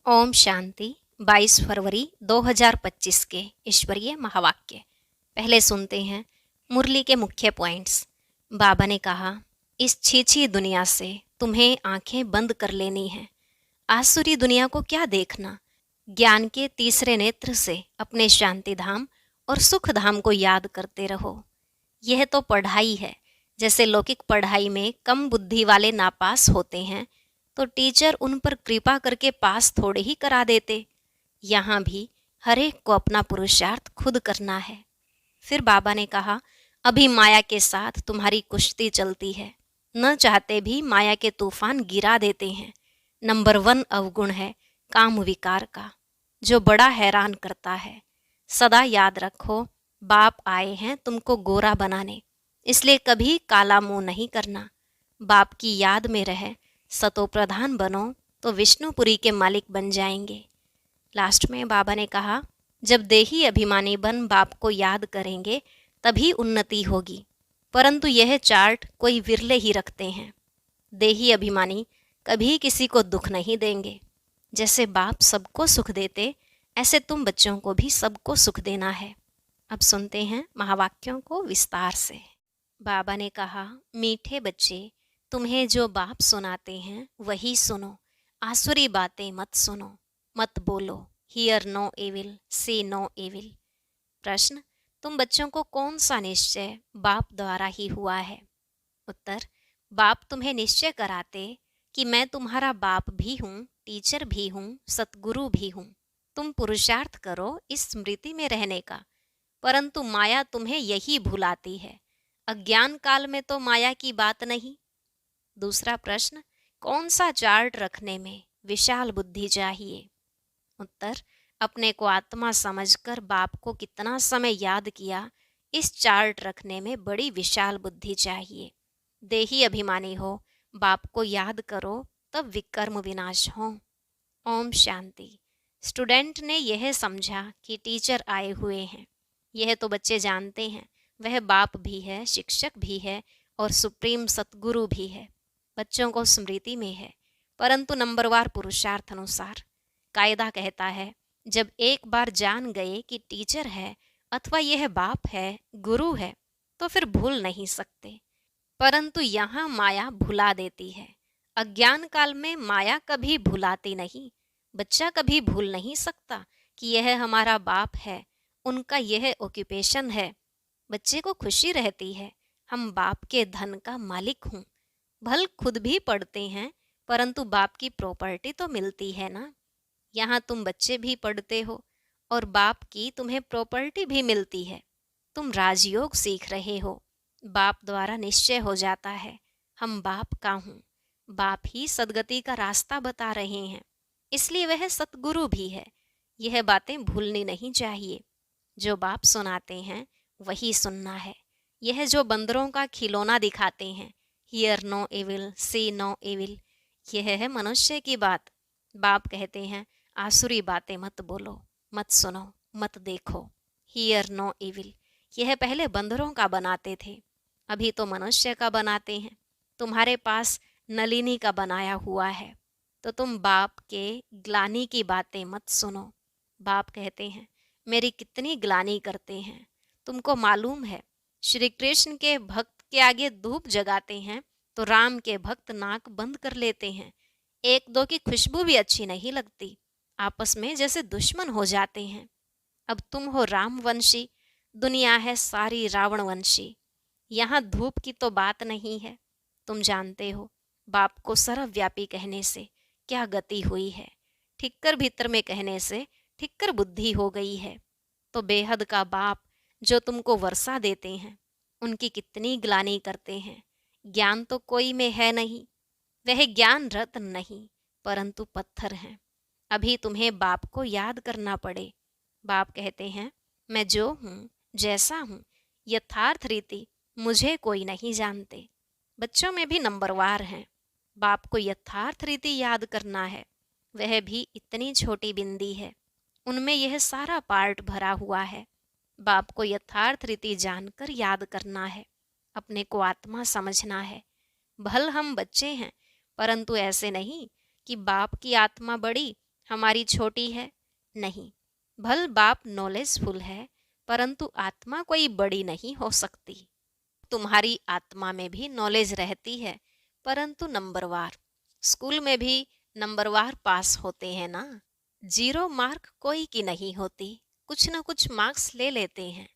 ओम शांति। 22 फरवरी 2025 के ईश्वरीय महावाक्य। पहले सुनते हैं मुरली के मुख्य पॉइंट्स। बाबा ने कहा, इस छीछी दुनिया से तुम्हें आंखें बंद कर लेनी है। आसुरी दुनिया को क्या देखना। ज्ञान के तीसरे नेत्र से अपने शांति धाम और सुख धाम को याद करते रहो। यह तो पढ़ाई है। जैसे लौकिक पढ़ाई में कम बुद्धि वाले नापास होते हैं, तो टीचर उन पर कृपा करके पास थोड़े ही करा देते। यहाँ भी हर एक को अपना पुरुषार्थ खुद करना है। फिर बाबा ने कहा, अभी माया के साथ तुम्हारी कुश्ती चलती है। न चाहते भी माया के तूफान गिरा देते हैं। नंबर 1 अवगुण है काम विकार का, जो बड़ा हैरान करता है। सदा याद रखो, बाप आए हैं तुमको गोरा बनाने, इसलिए कभी काला मुंह नहीं करना। बाप की याद में रहे, सतो प्रधान बनो तो विष्णुपुरी के मालिक बन जाएंगे। लास्ट में बाबा ने कहा, जब देही अभिमानी बन बाप को याद करेंगे तभी उन्नति होगी, परंतु यह चार्ट कोई विरले ही रखते हैं। देही अभिमानी कभी किसी को दुख नहीं देंगे। जैसे बाप सबको सुख देते, ऐसे तुम बच्चों को भी सबको सुख देना है। अब सुनते हैं महावाक्यों को विस्तार से। बाबा ने कहा, मीठे बच्चे, तुम्हें जो बाप सुनाते हैं वही सुनो। आसुरी बातें मत सुनो, मत बोलो। हियर नो एविल, से नो एविल। प्रश्न, तुम बच्चों को कौन सा निश्चय बाप द्वारा ही हुआ है? उत्तर, बाप तुम्हें निश्चय कराते कि मैं तुम्हारा बाप भी हूँ, टीचर भी हूँ, सतगुरु भी हूँ। तुम पुरुषार्थ करो इस स्मृति में रहने का, परंतु माया तुम्हें यही भुलाती है। अज्ञान काल में तो माया की बात नहीं। दूसरा प्रश्न, कौन सा चार्ट रखने में विशाल बुद्धि चाहिए? उत्तर, अपने को आत्मा समझकर बाप को कितना समय याद किया, इस चार्ट रखने में बड़ी विशाल बुद्धि चाहिए। देही अभिमानी हो, बाप को याद करो, तब विकर्म विनाश हो। ओम शांति। स्टूडेंट ने यह समझा कि टीचर आए हुए हैं। यह तो बच्चे जानते हैं, वह बाप भी है, शिक्षक भी है और सुप्रीम सतगुरु भी है। बच्चों को स्मृति में है, परंतु नंबरवार पुरुषार्थ अनुसार। कायदा कहता है, जब एक बार जान गए कि टीचर है अथवा यह बाप है, गुरु है, तो फिर भूल नहीं सकते। परंतु यहाँ माया भुला देती है। अज्ञान काल में माया कभी भुलाती नहीं। बच्चा कभी भूल नहीं सकता कि यह हमारा बाप है, उनका यह ऑक्यूपेशन है। बच्चे को खुशी रहती है, हम बाप के धन का मालिक हूँ। भल खुद भी पढ़ते हैं, परंतु बाप की प्रॉपर्टी तो मिलती है ना। यहाँ तुम बच्चे भी पढ़ते हो और बाप की तुम्हें प्रॉपर्टी भी मिलती है। तुम राजयोग सीख रहे हो। बाप द्वारा निश्चय हो जाता है, हम बाप का हूँ। बाप ही सदगति का रास्ता बता रहे हैं, इसलिए वह सतगुरु भी है। यह बातें भूलनी नहीं चाहिए। जो बाप सुनाते हैं वही सुनना है। यह जो बंदरों का खिलौना दिखाते हैं, hear no evil, see no evil, यह है मनुष्य की बात। बाप कहते हैं, आसुरी बातें मत बोलो, मत सुनो, मत देखो। हियर नो एविल, यह पहले बंदरों का बनाते थे, अभी तो मनुष्य का बनाते हैं। तुम्हारे पास नलिनी का बनाया हुआ है, तो तुम बाप के ग्लानी की बातें मत सुनो। बाप कहते हैं, मेरी कितनी ग्लानी करते हैं। तुमको मालूम है, श्री कृष्ण के भक्त के आगे धूप जगाते हैं तो राम के भक्त नाक बंद कर लेते हैं। एक दो की खुशबू भी अच्छी नहीं लगती, आपस में जैसे दुश्मन हो जाते हैं। अब तुम हो रामवंशी, दुनिया है सारी रावणवंशी। यहाँ धूप की तो बात नहीं है। तुम जानते हो, बाप को सर्वव्यापी कहने से क्या गति हुई है। ठिक्कर भीतर में कहने से ठिक्कर बुद्धि हो गई है। तो बेहद का बाप जो तुमको वर्षा देते हैं, उनकी कितनी ग्लानी करते हैं। ज्ञान तो कोई में है नहीं, वह ज्ञान रत्न नहीं, परंतु पत्थर हैं। अभी तुम्हें बाप को याद करना पड़े। बाप कहते हैं, मैं जो हूँ, जैसा हूँ, यथार्थ रीति मुझे कोई नहीं जानते। बच्चों में भी नंबरवार हैं। बाप को यथार्थ रीति याद करना है। वह भी इतनी छोटी बिंदी है, उनमें यह सारा पार्ट भरा हुआ है। बाप को यथार्थ रीति जानकर याद करना है, अपने को आत्मा समझना है। भल हम बच्चे हैं, परंतु ऐसे नहीं कि बाप की आत्मा बड़ी, हमारी छोटी है? नहीं। भल बाप नॉलेजफुल है, परंतु आत्मा कोई बड़ी नहीं हो सकती। तुम्हारी आत्मा में भी नॉलेज रहती है, परंतु नंबरवार। स्कूल में भी नंबरवार पास होते हैं ना। 0 मार्क कोई की नहीं होती, कुछ न कुछ मार्क्स ले लेते हैं।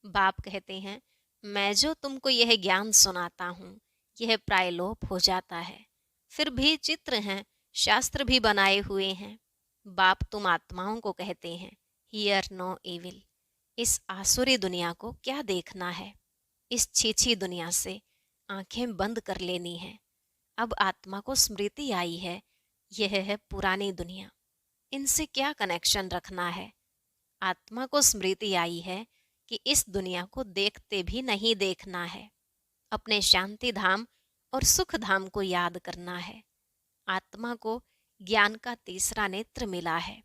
बाप कहते हैं, मैं जो तुमको यह ज्ञान सुनाता हूँ, यह प्रायलोप हो जाता है। फिर भी चित्र हैं, शास्त्र भी बनाए हुए हैं। बाप तुम आत्माओं को कहते हैं, हियर नो इविल। इस आसुरी दुनिया को क्या देखना है? इस छीछी दुनिया से आंखें बंद कर लेनी है। अब आत्मा को स्मृति आई है, यह है पुरानी दुनिया, इनसे क्या कनेक्शन रखना है? आत्मा को स्मृति आई है कि इस दुनिया को देखते भी नहीं देखना है। अपने शांति धाम और सुख धाम को याद करना है। आत्मा को ज्ञान का तीसरा नेत्र मिला है,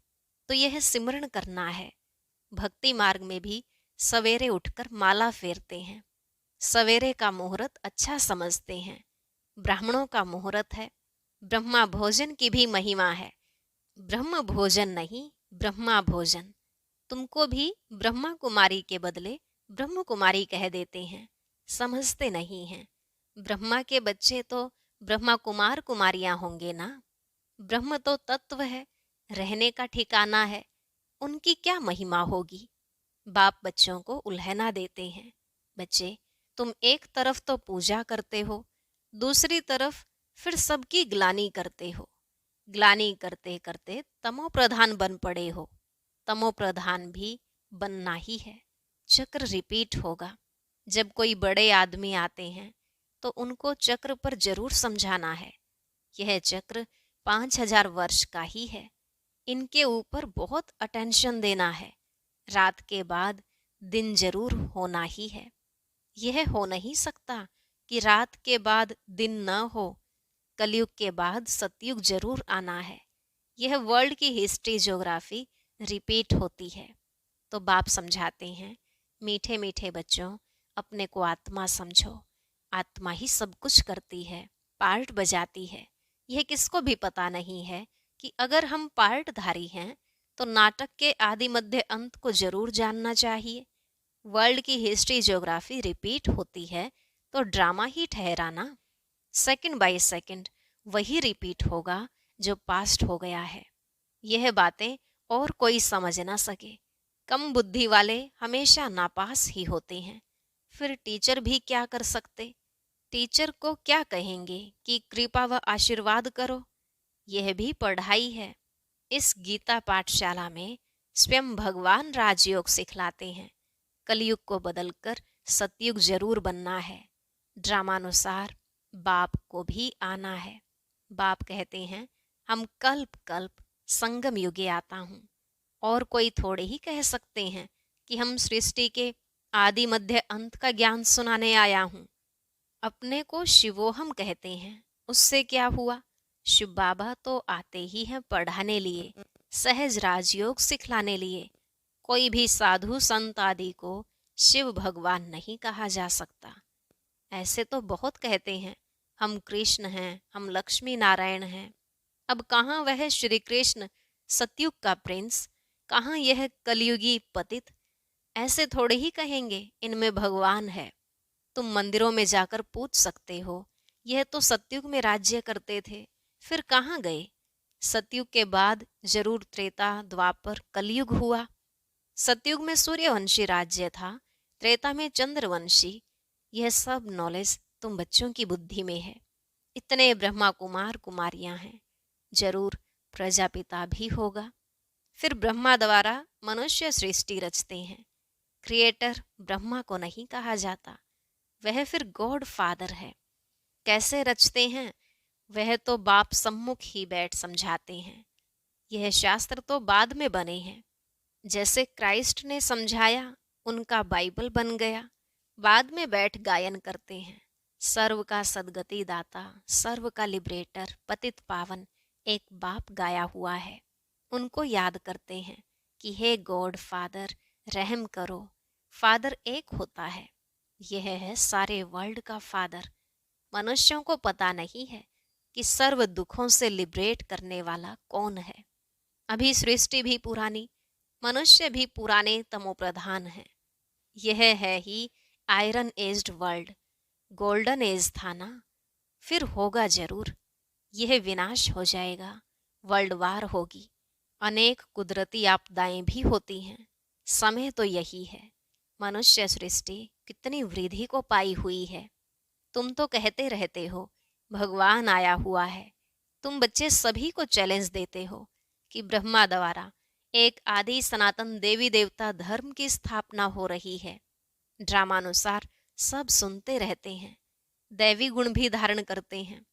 तो यह सिमरण करना है। भक्ति मार्ग में भी सवेरे उठकर माला फेरते हैं। सवेरे का मुहूर्त अच्छा समझते हैं। ब्राह्मणों का मुहूर्त है। ब्रह्मा भोजन की भी महिमा है। ब्रह्म भोजन नहीं, ब्रह्मा भोजन। तुमको भी ब्रह्मा कुमारी के बदले ब्रह्म कुमारी कह देते हैं, समझते नहीं हैं। ब्रह्मा के बच्चे तो ब्रह्मा कुमार कुमारियां होंगे ना। ब्रह्म तो तत्व है, रहने का ठिकाना है, उनकी क्या महिमा होगी? बाप बच्चों को उल्हना देते हैं। बच्चे, तुम एक तरफ तो पूजा करते हो, दूसरी तरफ फिर सबकी ग्लानि करते हो। ग्लानि करते करते तमो प्रधान बन पड़े हो। तमो प्रधान भी बनना ही है। चक्र रिपीट होगा। जब कोई बड़े आदमी आते हैं तो उनको चक्र पर जरूर समझाना है। यह चक्र 5000 वर्ष का ही है। इनके ऊपर बहुत अटेंशन देना है। रात के बाद दिन जरूर होना ही है। यह हो नहीं सकता कि रात के बाद दिन न हो। कलयुग के बाद सतयुग जरूर आना है। यह वर्ल्ड की हिस्ट्री ज्योग्राफी रिपीट होती है। तो बाप समझाते हैं, मीठे मीठे बच्चों, अपने को आत्मा समझो। आत्मा ही सब कुछ करती है, पार्ट बजाती है। यह किसको भी पता नहीं है कि अगर हम पार्टधारी हैं तो नाटक के आदि मध्य अंत को जरूर जानना चाहिए। वर्ल्ड की हिस्ट्री ज्योग्राफी रिपीट होती है तो ड्रामा ही ठहराना। सेकंड बाय सेकंड वही रिपीट होगा जो पास्ट हो गया है। यह बातें और कोई समझ ना सके। कम बुद्धि वाले हमेशा नापास ही होते हैं। फिर टीचर भी क्या कर सकते? टीचर को क्या कहेंगे कि कृपा व आशीर्वाद करो? यह भी पढ़ाई है। इस गीता पाठशाला में स्वयं भगवान राजयोग सिखलाते हैं। कलयुग को बदलकर सतयुग जरूर बनना है। ड्रामानुसार बाप को भी आना है। बाप कहते हैं, हम कल्प कल्प संगम युगे आता हूँ। और कोई थोड़े ही कह सकते हैं कि हम सृष्टि के आदि मध्य अंत का ज्ञान सुनाने आया हूँ। अपने को शिवोहम कहते हैं, उससे क्या हुआ? शिव बाबा तो आते ही हैं पढ़ाने लिए, सहज राजयोग सिखलाने लिए। कोई भी साधु संत आदि को शिव भगवान नहीं कहा जा सकता। ऐसे तो बहुत कहते हैं, हम कृष्ण हैं, हम लक्ष्मी नारायण हैं। अब कहाँ वह श्री कृष्ण सतयुग का प्रिंस, कहाँ यह कलयुगी पतित? ऐसे थोड़े ही कहेंगे इनमें भगवान है। तुम मंदिरों में जाकर पूछ सकते हो, यह तो सतयुग में राज्य करते थे, फिर कहाँ गए? सतयुग के बाद जरूर त्रेता द्वापर कलयुग हुआ। सतयुग में सूर्यवंशी राज्य था, त्रेता में चंद्रवंशी। यह सब नॉलेज तुम बच्चों की बुद्धि में है। इतने ब्रह्मा कुमार कुमारियां हैं, जरूर प्रजापिता भी होगा। फिर ब्रह्मा द्वारा मनुष्य सृष्टि रचते हैं। क्रिएटर ब्रह्मा को नहीं कहा जाता, वह फिर गॉड फादर है। कैसे रचते हैं वह तो बाप सम्मुख ही बैठ समझाते हैं। यह शास्त्र तो बाद में बने हैं। जैसे क्राइस्ट ने समझाया, उनका बाइबल बन गया। बाद में बैठ गायन करते हैं। सर्व का सदगति दाता, सर्व का लिबरेटर, पतित पावन एक बाप गाया हुआ है। उनको याद करते हैं कि हे गॉड फादर, रहम करो। फादर एक होता है, यह है सारे वर्ल्ड का फादर। मनुष्यों को पता नहीं है कि सर्व दुखों से लिबरेट करने वाला कौन है। अभी सृष्टि भी पुरानी, मनुष्य भी पुराने तमोप्रधान है। यह है ही iron aged world. Golden age था ना, फिर होगा जरूर। यह विनाश हो जाएगा, वर्ल्ड वार होगी, अनेक कुदरती आपदाएं भी होती हैं। समय तो यही है। मनुष्य सृष्टि कितनी वृद्धि को पाई हुई है। तुम तो कहते रहते हो भगवान आया हुआ है। तुम बच्चे सभी को चैलेंज देते हो कि ब्रह्मा द्वारा एक आदि सनातन देवी देवता धर्म की स्थापना हो रही है। ड्रामानुसार सब सुनते रहते हैं, दैवी गुण भी धारण करते हैं।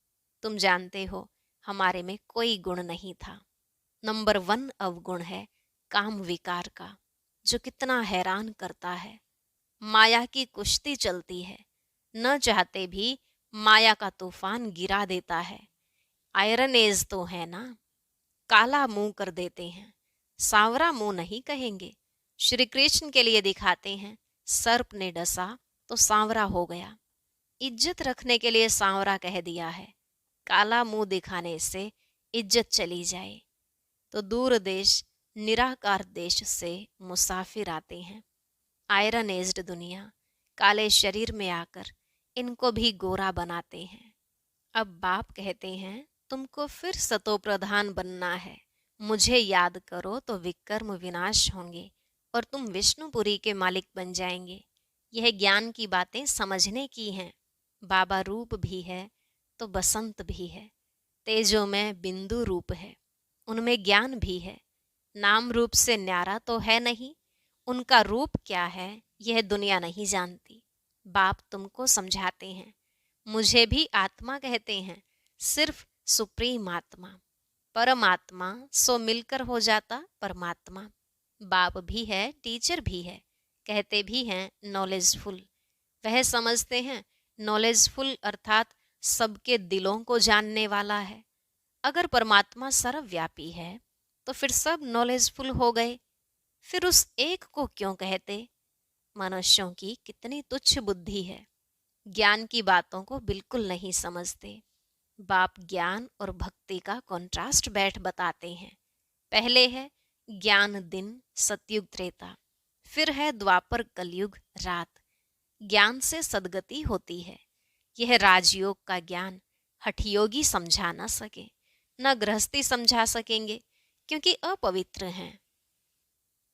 तुम जानते हो हमारे में कोई गुण नहीं था। नंबर 1 अवगुण है काम विकार का, जो कितना हैरान करता है। माया की कुश्ती चलती है, न चाहते भी माया का तूफान गिरा देता है। आयरन एज तो है ना, काला मुंह कर देते हैं, सांवरा मुंह नहीं कहेंगे। श्री कृष्ण के लिए दिखाते हैं, सर्प ने डसा तो सांवरा हो गया। इज्जत रखने के लिए सांवरा कह दिया है, काला मुंह दिखाने से इज्जत चली जाए। तो दूर देश निराकार देश से मुसाफिर आते हैं। आयरन एज्ड दुनिया काले शरीर में आकर इनको भी गोरा बनाते हैं। अब बाप कहते हैं तुमको फिर सतो प्रधान बनना है। मुझे याद करो तो विकर्म विनाश होंगे और तुम विष्णुपुरी के मालिक बन जाएंगे। यह ज्ञान की बातें समझने की हैं। बाबा रूप भी है तो बसंत भी है, तेजो में बिंदु रूप है, उनमें ज्ञान भी है। नाम रूप से न्यारा तो है नहीं, उनका रूप क्या है यह दुनिया नहीं जानती। बाप तुमको समझाते हैं। मुझे भी आत्मा कहते हैं, सिर्फ सुप्रीम आत्मा। परमात्मा सो मिलकर हो जाता परमात्मा। बाप भी है, टीचर भी है, कहते भी हैं नॉलेजफुल। वह समझते हैं नॉलेजफुल अर्थात सबके दिलों को जानने वाला है। अगर परमात्मा सर्वव्यापी है तो फिर सब नॉलेजफुल हो गए। फिर उस एक को क्यों कहते? मनुष्यों की कितनी तुच्छ बुद्धि है, ज्ञान की बातों को बिल्कुल नहीं समझते। बाप ज्ञान और भक्ति का कॉन्ट्रास्ट बैठ बताते हैं। पहले है ज्ञान दिन सतयुग त्रेता, फिर है द्वापर कलयुग रात। ज्ञान से सद्गति होती है। यह राजयोग का ज्ञान हठयोगी समझा न सके, न गृहस्थी समझा सकेंगे, क्योंकि अपवित्र हैं।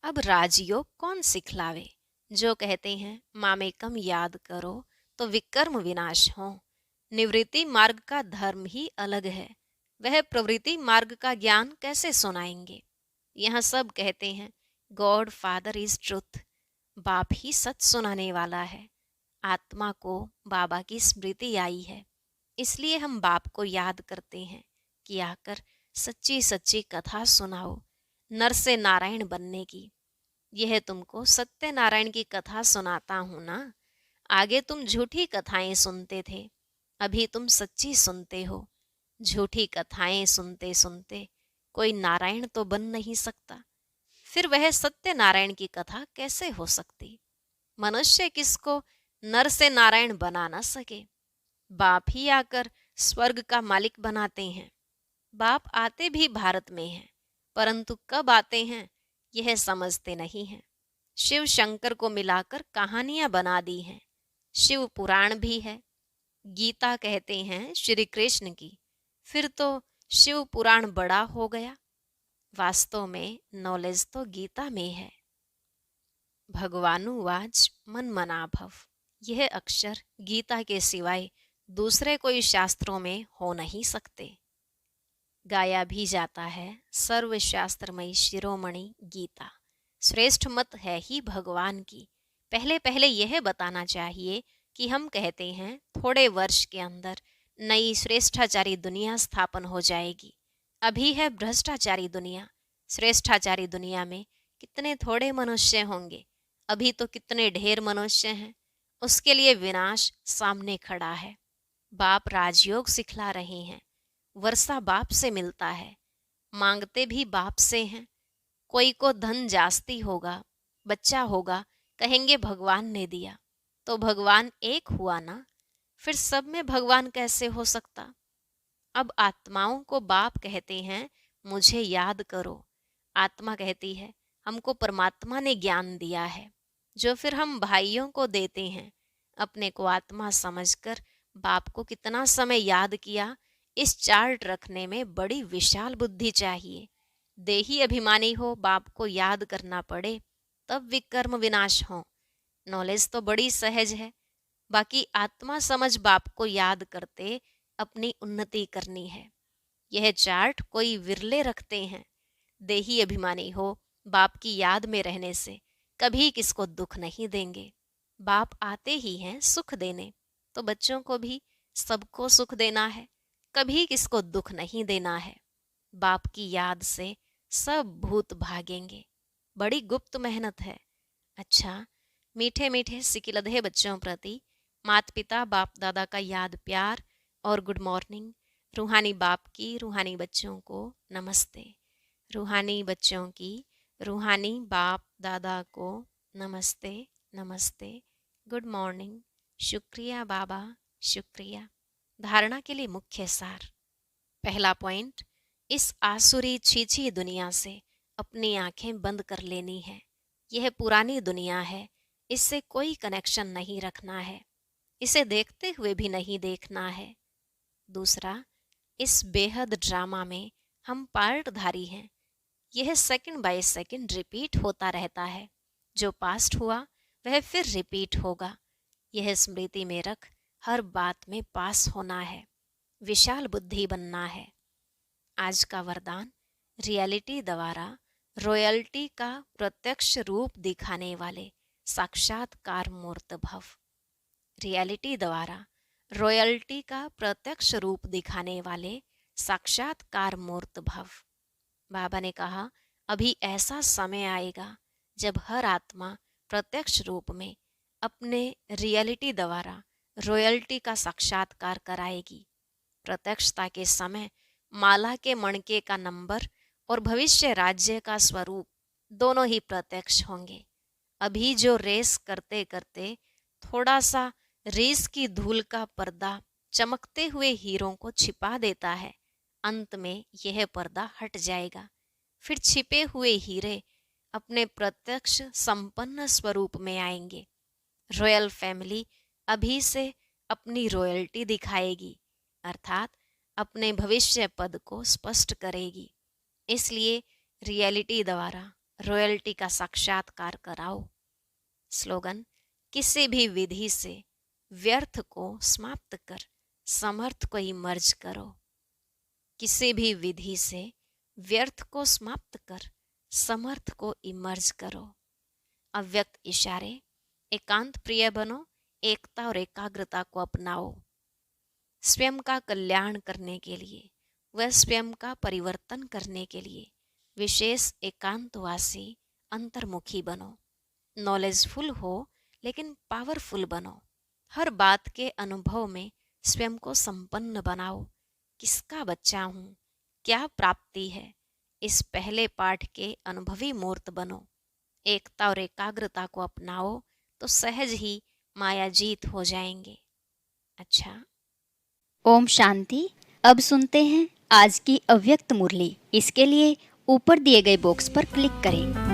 अब राजयोग कौन सिखलावे? जो कहते हैं मामेकम याद करो तो विकर्म विनाश हो। निवृत्ति मार्ग का धर्म ही अलग है, वह प्रवृत्ति मार्ग का ज्ञान कैसे सुनाएंगे? यहाँ सब कहते हैं गॉड फादर इज ट्रुथ, बाप ही सच सुनाने वाला है। आत्मा को बाबा की स्मृति आई है, इसलिए हम बाप को याद करते हैं कि आकर सच्ची सच्ची कथा सुनाओ, नर से नारायण बनने की। यह तुमको सत्यनारायण की कथा सुनाता हूं ना। आगे तुम झूठी कथाएं सुनते थे, अभी तुम सच्ची सुनते हो। झूठी कथाएं सुनते सुनते कोई नारायण तो बन नहीं सकता, फिर वह सत्यनारायण की कथा कैसे हो सकती? मनुष्य किसको नर से नारायण बना ना सके। बाप ही आकर स्वर्ग का मालिक बनाते हैं। बाप आते भी भारत में हैं, परंतु कब आते हैं यह समझते नहीं हैं। शिव शंकर को मिलाकर कहानियां बना दी हैं। शिव पुराण भी है, गीता कहते हैं श्री कृष्ण की, फिर तो शिव पुराण बड़ा हो गया। वास्तव में नॉलेज तो गीता में है। भगवानुवाच मन मना भव, यह अक्षर गीता के सिवाय दूसरे कोई शास्त्रों में हो नहीं सकते। गाया भी जाता है सर्वशास्त्रमयी शिरोमणि गीता, श्रेष्ठ मत है ही भगवान की। पहले पहले यह बताना चाहिए कि हम कहते हैं थोड़े वर्ष के अंदर नई श्रेष्ठाचारी दुनिया स्थापन हो जाएगी। अभी है भ्रष्टाचारी दुनिया। श्रेष्ठाचारी दुनिया में कितने थोड़े मनुष्य होंगे, अभी तो कितने ढेर मनुष्य हैं। उसके लिए विनाश सामने खड़ा है। बाप राजयोग सिखला रहे हैं। वर्षा बाप से मिलता है, मांगते भी बाप से हैं। कोई को धन जास्ती होगा, बच्चा होगा, कहेंगे भगवान ने दिया, तो भगवान एक हुआ ना, फिर सब में भगवान कैसे हो सकता? अब आत्माओं को बाप कहते हैं मुझे याद करो, आत्मा कहती है हमको परमात्मा ने ज्ञान दिया है, जो फिर हम भाइयों को देते हैं। अपने को आत्मा समझकर बाप को कितना समय याद किया, इस चार्ट रखने में बड़ी विशाल बुद्धि चाहिए। देही अभिमानी हो, बाप को याद करना पड़े, तब विकर्म विनाश हो। नॉलेज तो बड़ी सहज है, बाकी आत्मा समझ बाप को याद करते अपनी उन्नति करनी है। यह चार्ट कोई विरले रखते हैं। देही अभिमानी हो, बाप की याद में रहने से कभी किसको दुख नहीं देंगे। बाप आते ही हैं सुख देने, तो बच्चों को भी सबको सुख देना है, कभी किसको दुख नहीं देना है। बाप की याद से सब भूत भागेंगे। बड़ी गुप्त मेहनत है। अच्छा, मीठे मीठे सिकिलधे बच्चों प्रति माता पिता बाप दादा का याद प्यार और गुड मॉर्निंग। रूहानी बाप की रूहानी बच्चों को नमस्ते। रूहानी बच्चों की रूहानी बाप दादा को नमस्ते नमस्ते, गुड मॉर्निंग, शुक्रिया बाबा, शुक्रिया। धारणा के लिए मुख्य सार। पहला पॉइंट, इस आसुरी छीछी दुनिया से अपनी आंखें बंद कर लेनी है। यह पुरानी दुनिया है, इससे कोई कनेक्शन नहीं रखना है, इसे देखते हुए भी नहीं देखना है। दूसरा, इस बेहद ड्रामा में हम पार्टधारी हैं। यह सेकंड बाय सेकंड रिपीट होता रहता है। जो पास्ट हुआ वह फिर रिपीट होगा। यह स्मृति में रख हर बात में पास होना है, विशाल बुद्धि बनना है। आज का वरदान, रियलिटी द्वारा रॉयल्टी का प्रत्यक्ष रूप दिखाने वाले साक्षात्कार मूर्त भव। रियलिटी द्वारा रॉयल्टी का प्रत्यक्ष रूप दिखाने वाले साक्षात्कार मूर्त भव। बाबा ने कहा, अभी ऐसा समय आएगा जब हर आत्मा प्रत्यक्ष रूप में अपने रियलिटी द्वारा रॉयल्टी का साक्षात्कार कराएगी। प्रत्यक्षता के समय माला के मणके का नंबर और भविष्य राज्य का स्वरूप दोनों ही प्रत्यक्ष होंगे। अभी जो रेस करते करते थोड़ा सा रेस की धूल का पर्दा चमकते हुए हीरों को छिपा देता है, अंत में यह पर्दा हट जाएगा। फिर छिपे हुए हीरे अपने प्रत्यक्ष संपन्न स्वरूप में आएंगे। रॉयल फैमिली अभी से अपनी रॉयल्टी दिखाएगी, अर्थात अपने भविष्य पद को स्पष्ट करेगी। इसलिए रियलिटी द्वारा रॉयल्टी का साक्षात्कार कराओ। स्लोगन, किसी भी विधि से व्यर्थ को समाप्त कर समर्थ को इमर्ज करो। किसी भी विधि से व्यर्थ को समाप्त कर समर्थ को इमर्ज करो। अव्यक्त इशारे, एकांत प्रिय बनो, एकता और एकाग्रता को अपनाओ। स्वयं का कल्याण करने के लिए व स्वयं का परिवर्तन करने के लिए विशेष एकांतवासी अंतर्मुखी बनो। नॉलेजफुल हो लेकिन पावरफुल बनो। हर बात के अनुभव में स्वयं को संपन्न बनाओ। किसका बच्चा हूँ, क्या प्राप्ति है, इस पहले पाठ के अनुभवी मूर्त बनो। एकता और एकाग्रता को अपनाओ तो सहज ही माया जीत हो जाएंगे। अच्छा, ओम शांति। अब सुनते हैं आज की अव्यक्त मुरली। इसके लिए ऊपर दिए गए बॉक्स पर क्लिक करें।